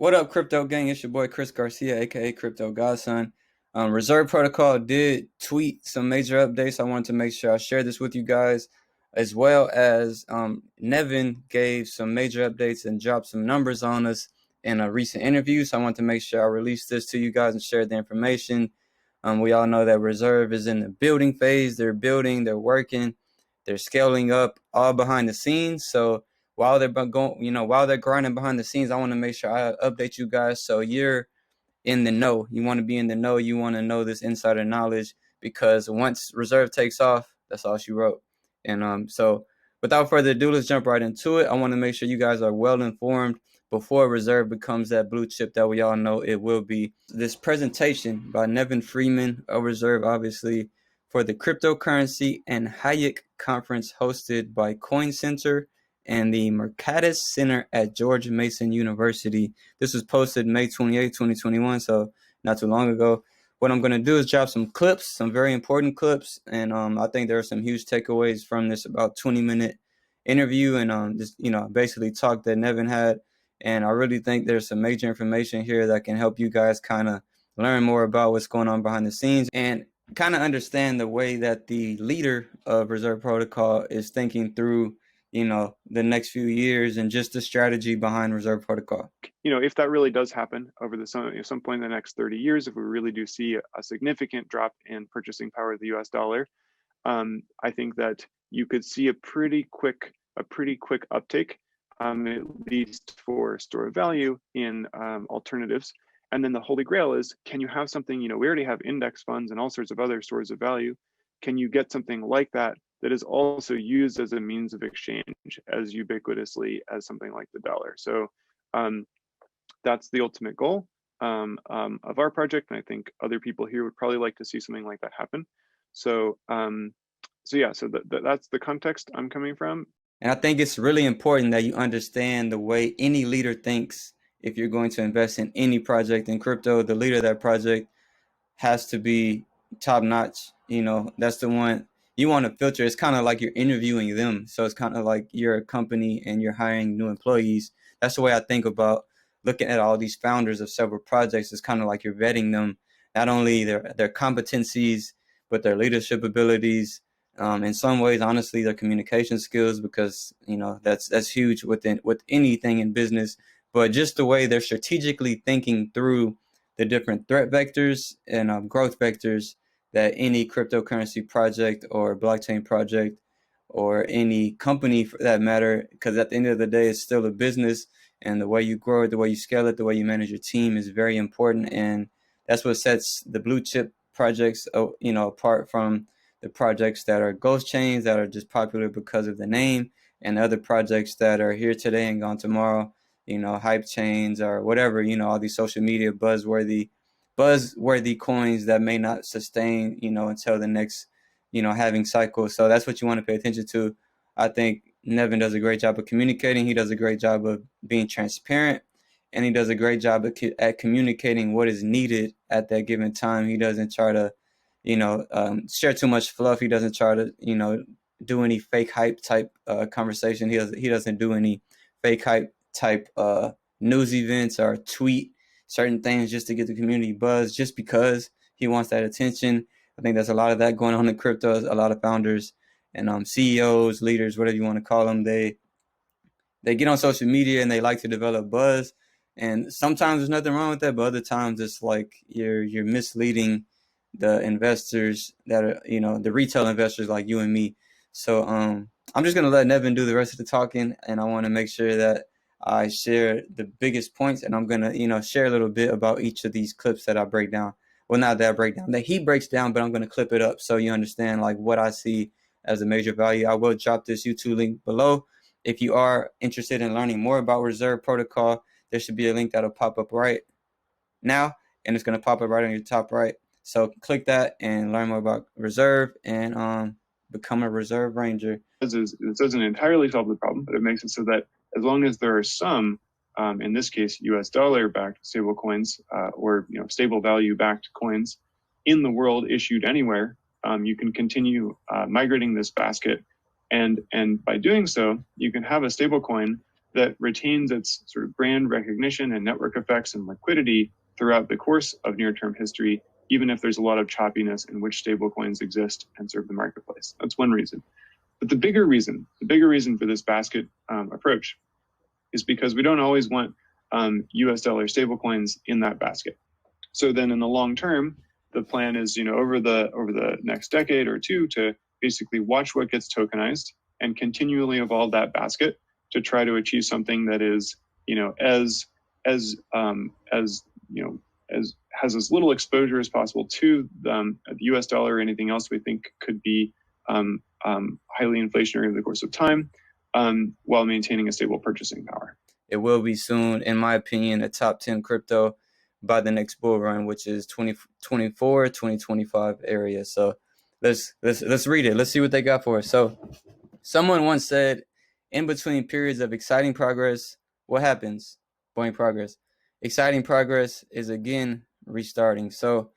What up, crypto gang? It's your boy Chris Garcia, aka Crypto Godson. Reserve Protocol did tweet some major updates. I wanted to make sure I share this with you guys, as well as Nevin gave some major updates and dropped some numbers on us in a recent interview. So I want to make sure I release this to you guys and share the information. We all know that Reserve is in the building phase. They're building, they're working, they're scaling up, all behind the scenes. So while they're going, while they're grinding behind the scenes, I want to make sure I update you guys so you're in the know. You want to be in the know. You want to know this insider knowledge, because once Reserve takes off, that's all she wrote. And so without further ado, let's jump right into it. I want to make sure you guys are well informed before Reserve becomes that blue chip that we all know it will be. This presentation by Nevin Freeman of Reserve, obviously, for the Cryptocurrency and Hayek conference hosted by Coin Center and the Mercatus Center at George Mason University. This was posted May 28, 2021, so not too long ago. What I'm going to do is drop some clips, some very important clips, and I think there are some huge takeaways from this about 20-minute interview and just, basically talk that Nevin had. And I really think there's some major information here that can help you guys kind of learn more about what's going on behind the scenes and kind of understand the way that the leader of Reserve Protocol is thinking through the next few years and just the strategy behind Reserve Protocol. If that really does happen over some point in the next 30 years, if we really do see a significant drop in purchasing power of the US dollar, I think that you could see a pretty quick uptake, at least for store of value in alternatives. And then the holy grail is, can you have something, we already have index funds and all sorts of other stores of value. Can you get something like that is also used as a means of exchange as ubiquitously as something like the dollar? So that's the ultimate goal of our project, and I think other people here would probably like to see something like that happen. So that's the context I'm coming from. And I think it's really important that you understand the way any leader thinks. If you're going to invest in any project in crypto, the leader of that project has to be top notch. That's the one you want to filter. It's kind of like you're interviewing them. So it's kind of like you're a company and you're hiring new employees. That's the way I think about looking at all these founders of several projects. It's kind of like you're vetting them, not only their competencies, but their leadership abilities. In some ways, honestly, their communication skills, because that's huge with anything in business. But just the way they're strategically thinking through the different threat vectors and growth vectors that any cryptocurrency project or blockchain project or any company for that matter, because at the end of the day, it's still a business, and the way you grow it, the way you scale it, the way you manage your team is very important. And that's what sets the blue chip projects, apart from the projects that are ghost chains that are just popular because of the name, and other projects that are here today and gone tomorrow, hype chains or whatever, all these social media buzzworthy coins that may not sustain, until the next, halving cycle. So that's what you want to pay attention to. I think Nevin does a great job of communicating. He does a great job of being transparent, and he does a great job at communicating what is needed at that given time. He doesn't try to, share too much fluff. He doesn't try to, do any fake hype type conversation. He doesn't do any fake hype type news events or tweet certain things just to get the community buzz, just because he wants that attention. I think there's a lot of that going on in crypto. A lot of founders and CEOs, leaders, whatever you want to call them, they get on social media and they like to develop buzz. And sometimes there's nothing wrong with that, but other times it's like you're misleading the investors that are, the retail investors like you and me. So I'm just gonna let Nevin do the rest of the talking, and I want to make sure that I share the biggest points, and I'm gonna, share a little bit about each of these clips that I break down. Well, not that I break down, that he breaks down, but I'm gonna clip it up so you understand like what I see as a major value. I will drop this YouTube link below. If you are interested in learning more about Reserve Protocol, there should be a link that'll pop up right now, and it's gonna pop up right on your top right. So click that and learn more about Reserve and become a Reserve Ranger. This doesn't entirely solve the problem, but it makes it so that as long as there are some, in this case, US dollar-backed stable coins or stable value-backed coins in the world issued anywhere, you can continue migrating this basket, and by doing so, you can have a stable coin that retains its sort of brand recognition and network effects and liquidity throughout the course of near-term history, even if there's a lot of choppiness in which stablecoins exist and serve the marketplace. That's one reason. But the bigger reason for this basket approach is because we don't always want US dollar stablecoins in that basket. So then in the long term, the plan is, over the next decade or two to basically watch what gets tokenized and continually evolve that basket to try to achieve something that is, as has as little exposure as possible to the US dollar or anything else we think could be highly inflationary over the course of time, while maintaining a stable purchasing power. It will be soon, in my opinion, a top 10 crypto by the next bull run, which is 2024, 2025 area. So let's read it. Let's see what they got for us. So someone once said, in between periods of exciting progress, what happens? Boring progress. Exciting progress is again restarting. So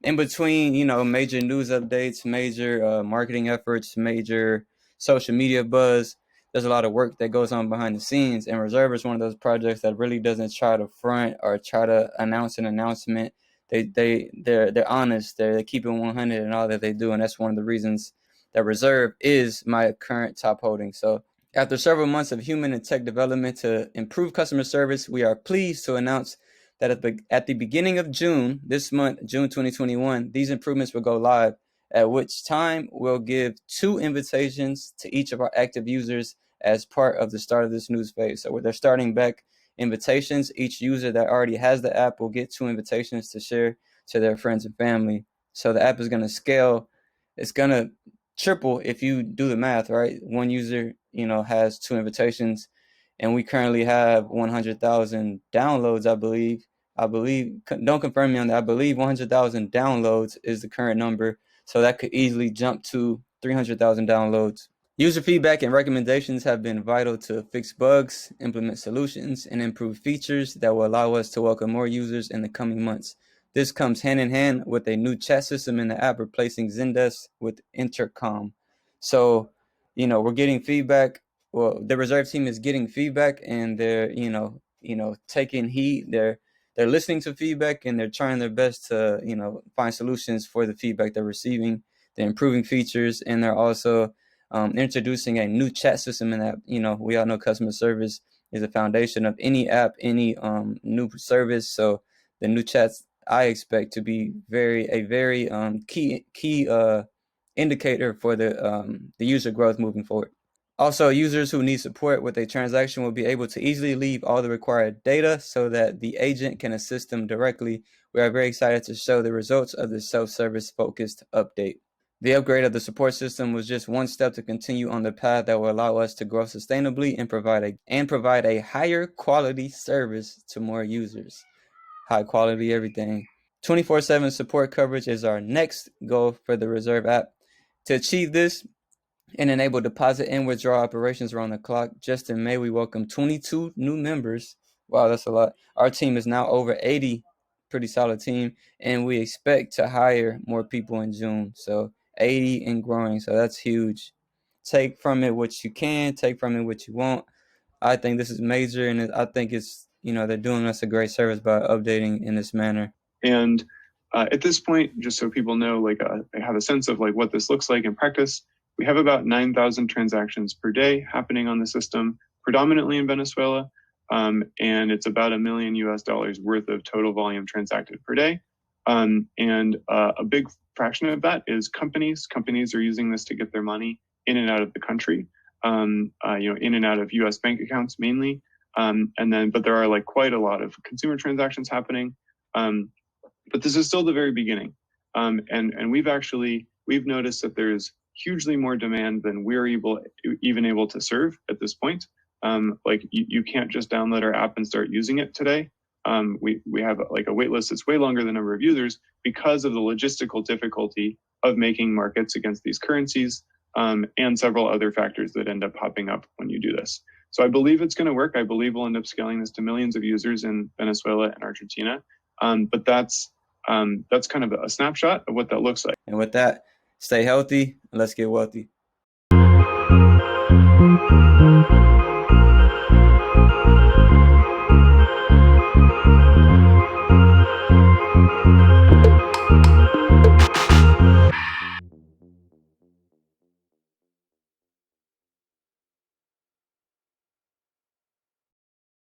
in between, major news updates, major marketing efforts, major social media buzz, there's a lot of work that goes on behind the scenes. And Reserve is one of those projects that really doesn't try to front or try to announce an announcement. They're honest. They keep it 100 in all that they do, and that's one of the reasons that Reserve is my current top holding. So after several months of human and tech development to improve customer service, we are pleased to announce that at the beginning of June, this month, June 2021, these improvements will go live, at which time we'll give 2 invitations to each of our active users as part of the start of this news phase. So they're starting back invitations. Each user that already has the app will get 2 invitations to share to their friends and family. So the app is going to scale. It's going to triple if you do the math, right? One user, has 2 invitations, and we currently have 100,000 downloads, I believe. Don't confirm me on that. I believe 100,000 downloads is the current number. So that could easily jump to 300,000 downloads. User feedback and recommendations have been vital to fix bugs, implement solutions, and improve features that will allow us to welcome more users in the coming months. This comes hand in hand with a new chat system in the app, replacing Zendesk with Intercom. So, we're getting feedback. Well, the Reserve team is getting feedback, and they're, taking heed. They're listening to feedback, and they're trying their best to, find solutions for the feedback they're receiving. They're improving features, and they're also introducing a new chat system in that. We all know customer service is the foundation of any app, any new service. So the new chats I expect to be a very key indicator for the user growth moving forward. Also, users who need support with a transaction will be able to easily leave all the required data so that the agent can assist them directly. We are very excited to show the results of this self-service focused update. The upgrade of the support system was just one step to continue on the path that will allow us to grow sustainably and provide a higher quality service to more users. High quality everything. 24/7 support coverage is our next goal for the Reserve app. To achieve this and enable deposit and withdrawal operations around the clock, just in May we welcomed 22 new members. Wow, that's a lot. Our team is now over 80, pretty solid team, and we expect to hire more people in June. So 80 and growing, so that's huge. Take from it what you can, take from it what you want. I think this is major, and I think it's, they're doing us a great service by updating in this manner. And at this point, just so people know, they have a sense of what this looks like in practice, we have about 9,000 transactions per day happening on the system, predominantly in Venezuela, and it's about $1 million US worth of total volume transacted per day. And a big fraction of that is companies. Companies are using this to get their money in and out of the country, in and out of US bank accounts mainly. But there are quite a lot of consumer transactions happening. But this is still the very beginning. And we've noticed that there's hugely more demand than we're even able to serve at this point. You can't just download our app and start using it today. We have a wait list that's way longer than the number of users because of the logistical difficulty of making markets against these currencies, and several other factors that end up popping up when you do this. So I believe it's going to work. I believe we'll end up scaling this to millions of users in Venezuela and Argentina. But that's kind of a snapshot of what that looks like. And with that, stay healthy and let's get wealthy.